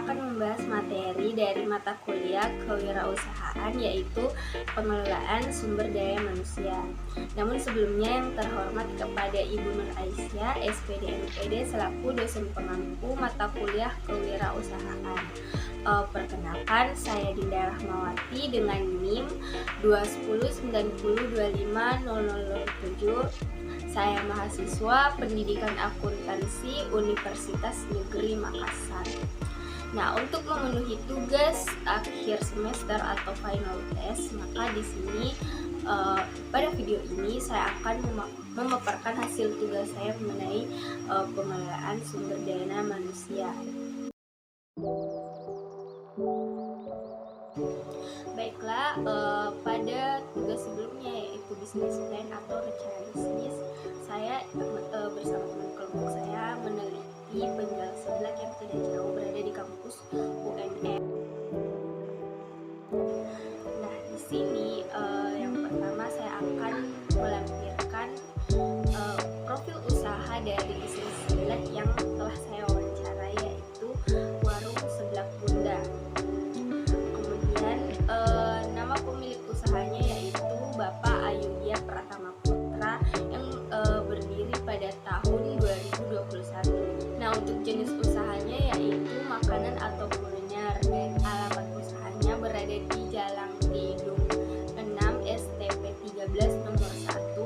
akan membahas materi dari mata kuliah kewirausahaan, yaitu pengelolaan sumber daya manusia. Namun sebelumnya yang terhormat kepada Ibu Nur Aisyah, SPD MPD selaku dosen pengampu mata kuliah kewirausahaan. Perkenalkan, saya Dinda Rahmawati dengan NIM 21090250007. Saya mahasiswa Pendidikan Akuntansi Universitas Negeri Makassar. Nah, untuk memenuhi tugas akhir semester atau final test, maka di sini pada video ini saya akan memaparkan hasil tugas saya mengenai pengelolaan sumber daya manusia. Baiklah, pada tugas sebelumnya yaitu bisnis plan atau rencana bisnis, saya bersama teman kelompok saya meneliti penjual seblak yang tidak jauh berada di kampus UNM. Nah, di sini yang pertama saya akan melampirkan profil usaha dari bisnis seblak yang telah saya wawancarai, yaitu Warung Seblak Bunda. Nama pemilik usahanya yaitu Bapak Ayudya Pratama Putra yang berdiri pada tahun 2021. Nah, untuk jenis usahanya yaitu makanan atau kuliner, dan alamat usahanya berada di Jalan Tidung 6 STP 13 nomor 1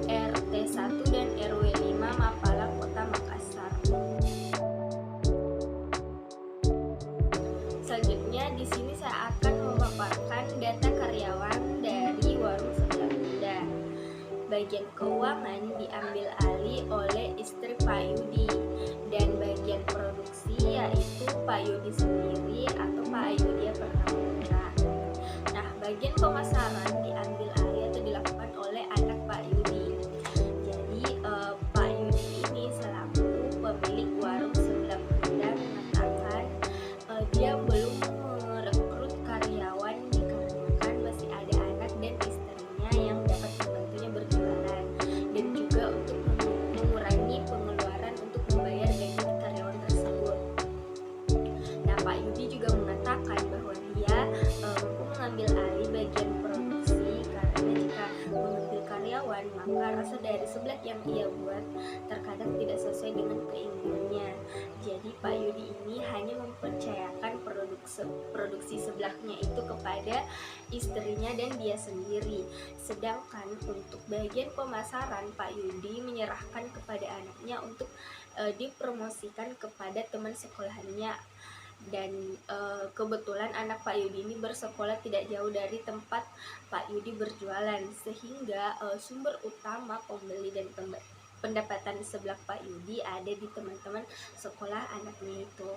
RT 1 dan RW 5 Mapala Kota Makassar. Selanjutnya di sini saya akan memaparkan data karyawan dari Warung Seblak Bunda. Bagian keuangan diambil alih oleh istri Pak Yudi, dan bagian produksi yaitu Pak Yudi sendiri atau Pak Ayudya Pratama Putra. Nah, bagian pemasaran diambil alih atau dilakukan oleh anak Pak Yudi. Jadi Pak Yudi ini selaku pemilik Warung Seblak Bunda mengatakan dia belum merekrut karyawan dikarenakan masih ada anak dan istrinya yang dapat membantunya berjualan, dan juga untuk mengurangi pengeluaran untuk membayar gaji karyawan tersebut. Nah, Pak Yudi juga mengatakan bahwa dia mampu mengambil alih bagian produksi karena jika mengambil karyawan maka rasa dari seblak yang ia buat terkadang tidak sesuai dengan keinginannya. Jadi Pak Yudi ini hanya mempercayakan produksi seblaknya itu kepada istrinya dan dia sendiri. Sedangkan untuk bagian pemasaran, Pak Yudi menyerahkan kepada anaknya untuk dipromosikan kepada teman sekolahannya. Dan kebetulan anak Pak Yudi ini bersekolah tidak jauh dari tempat Pak Yudi berjualan, sehingga sumber utama pembeli dan pendapatan seblak Pak Yudi ada di teman-teman sekolah anaknya itu.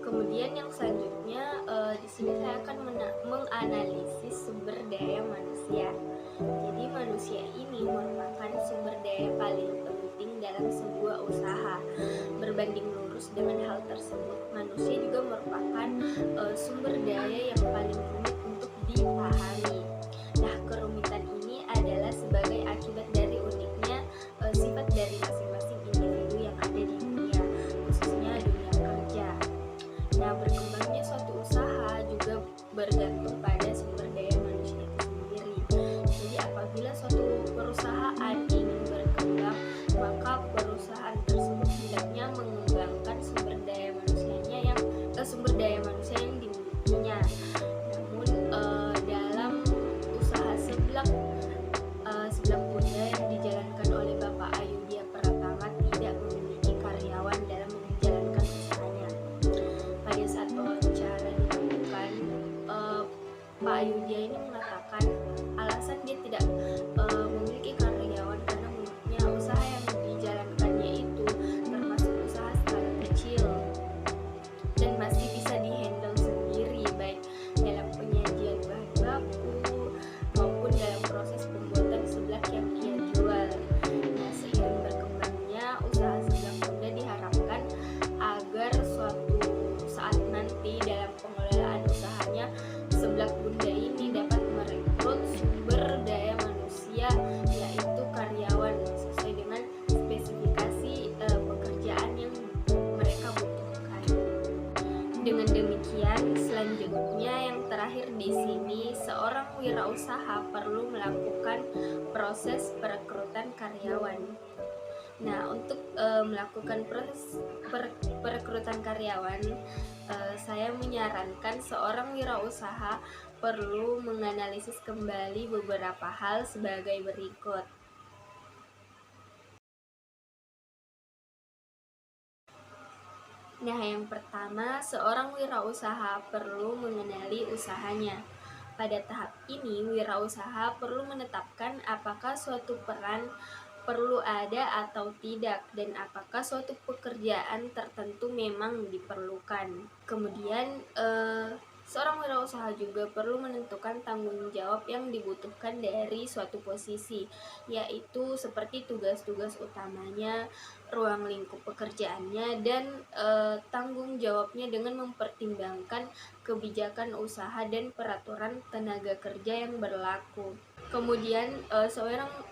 Kemudian yang selanjutnya di sini saya akan menganalisis sumber daya manusia. Jadi manusia ini merupakan sumber daya paling penting dalam sebuah usaha. Berbanding lurus dengan hal tersebut, manusia juga merupakan sumber daya yang paling rumit untuk dipahami. Nah, kerumitan ini adalah sebagai akibat dari uniknya sifat dari masing-masing individu yang ada di dunia, khususnya dunia kerja. Nah, berkembangnya suatu usaha juga bergantung pada sumber daya manusia itu sendiri. Jadi apabila suatu perusahaan ingin berkembang, maka perusahaan tersebut hendaknya mengembangkan sumber daya manusia yang dimilikinya. Namun dalam usaha seblak Bunda yang dijalankan oleh Bapak Ayudya Pratama tidak memiliki karyawan dalam menjalankan usahanya. Pada saat wawancara dilakukan, Pak Ayudya ini mengatakan alasan dia tidak memiliki karyawan karena menurutnya usaha yang dijalankannya itu termasuk usaha skala kecil dan masih bisa dihandle sendiri, baik dalam penyajian bahan baku maupun dalam proses pembuatan seblak yang ia jual. Nah, seiring berkembangnya usaha seblak Bunda diharapkan agar suatu saat nanti dalam pengelolaan usahanya seblak Bunda ini dapat merekrut sumber daya manusia Demikian, selanjutnya yang terakhir di sini, seorang wirausaha perlu melakukan proses perekrutan karyawan. Nah, untuk melakukan proses perekrutan karyawan, saya menyarankan seorang wirausaha perlu menganalisis kembali beberapa hal sebagai berikut. Nah, yang pertama, seorang wirausaha perlu mengenali usahanya. Pada tahap ini, wirausaha perlu menetapkan apakah suatu peran perlu ada atau tidak, dan apakah suatu pekerjaan tertentu memang diperlukan. Kemudian, seorang wirausaha juga perlu menentukan tanggung jawab yang dibutuhkan dari suatu posisi, yaitu seperti tugas-tugas utamanya, ruang lingkup pekerjaannya, dan tanggung jawabnya dengan mempertimbangkan kebijakan usaha dan peraturan tenaga kerja yang berlaku. Kemudian,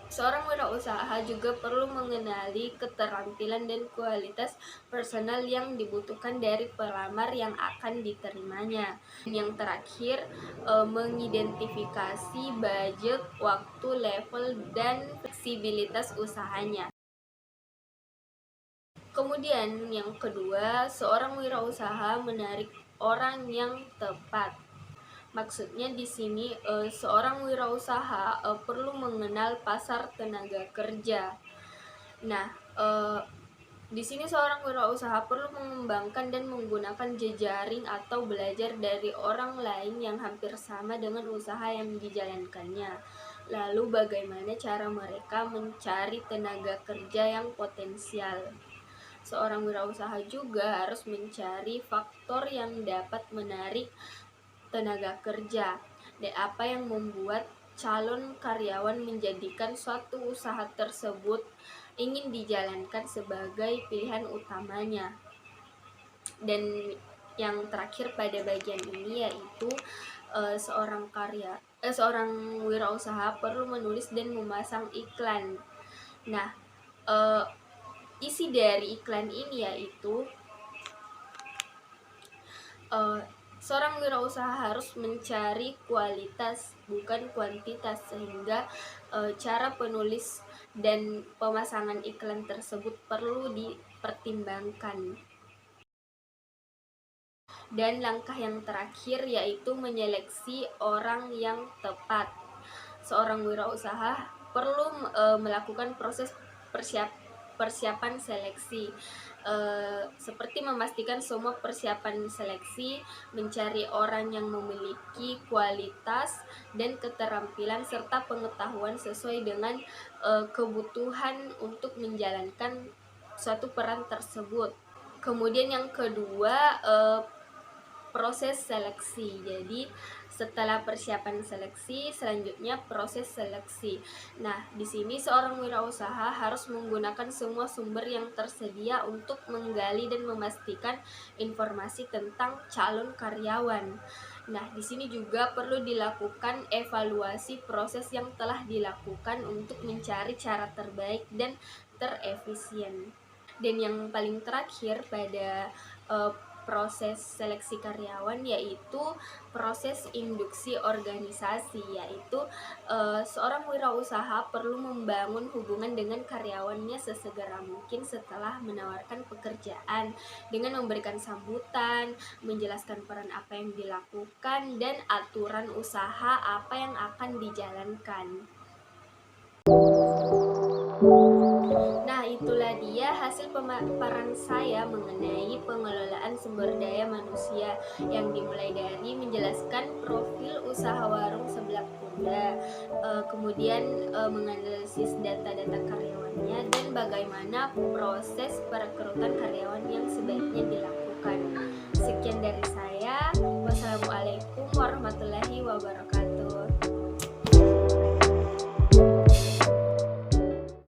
seorang wirausaha juga perlu mengenali keterampilan dan kualitas personal yang dibutuhkan dari pelamar yang akan diterimanya. Yang terakhir, mengidentifikasi budget, waktu, level, dan fleksibilitas usahanya. Kemudian yang kedua, seorang wirausaha menarik orang yang tepat. Maksudnya di sini seorang wirausaha perlu mengenal pasar tenaga kerja. Nah, di sini seorang wirausaha perlu mengembangkan dan menggunakan jejaring atau belajar dari orang lain yang hampir sama dengan usaha yang dijalankannya. Lalu bagaimana cara mereka mencari tenaga kerja yang potensial? Seorang wirausaha juga harus mencari faktor yang dapat menarik tenaga kerja, dan apa yang membuat calon karyawan menjadikan suatu usaha tersebut ingin dijalankan sebagai pilihan utamanya. Dan yang terakhir pada bagian ini yaitu seorang wirausaha perlu menulis dan memasang iklan. Nah, isi dari iklan ini yaitu seorang wirausaha harus mencari kualitas bukan kuantitas, sehingga cara penulis dan pemasangan iklan tersebut perlu dipertimbangkan. Dan langkah yang terakhir yaitu menyeleksi orang yang tepat. Seorang wirausaha perlu melakukan proses persiapan seleksi, seperti memastikan semua persiapan seleksi, mencari orang yang memiliki kualitas dan keterampilan serta pengetahuan sesuai dengan kebutuhan untuk menjalankan suatu peran tersebut. Kemudian yang kedua, proses seleksi. Jadi setelah persiapan seleksi, selanjutnya proses seleksi. Nah, di sini seorang wirausaha harus menggunakan semua sumber yang tersedia untuk menggali dan memastikan informasi tentang calon karyawan. Nah, di sini juga perlu dilakukan evaluasi proses yang telah dilakukan untuk mencari cara terbaik dan terefisien. Dan yang paling terakhir pada proses seleksi karyawan yaitu proses induksi organisasi, yaitu seorang wirausaha perlu membangun hubungan dengan karyawannya sesegera mungkin setelah menawarkan pekerjaan dengan memberikan sambutan, menjelaskan peran apa yang dilakukan dan aturan usaha apa yang akan dijalankan. Nah, itulah dia hasil pemaparan saya mengenai pengelolaan sumber daya manusia yang dimulai dari menjelaskan profil usaha warung seblak Bunda, kemudian menganalisis data-data karyawannya, dan bagaimana proses perekrutan karyawan yang sebaiknya dilakukan. Sekian dari saya. Wassalamualaikum warahmatullahi wabarakatuh.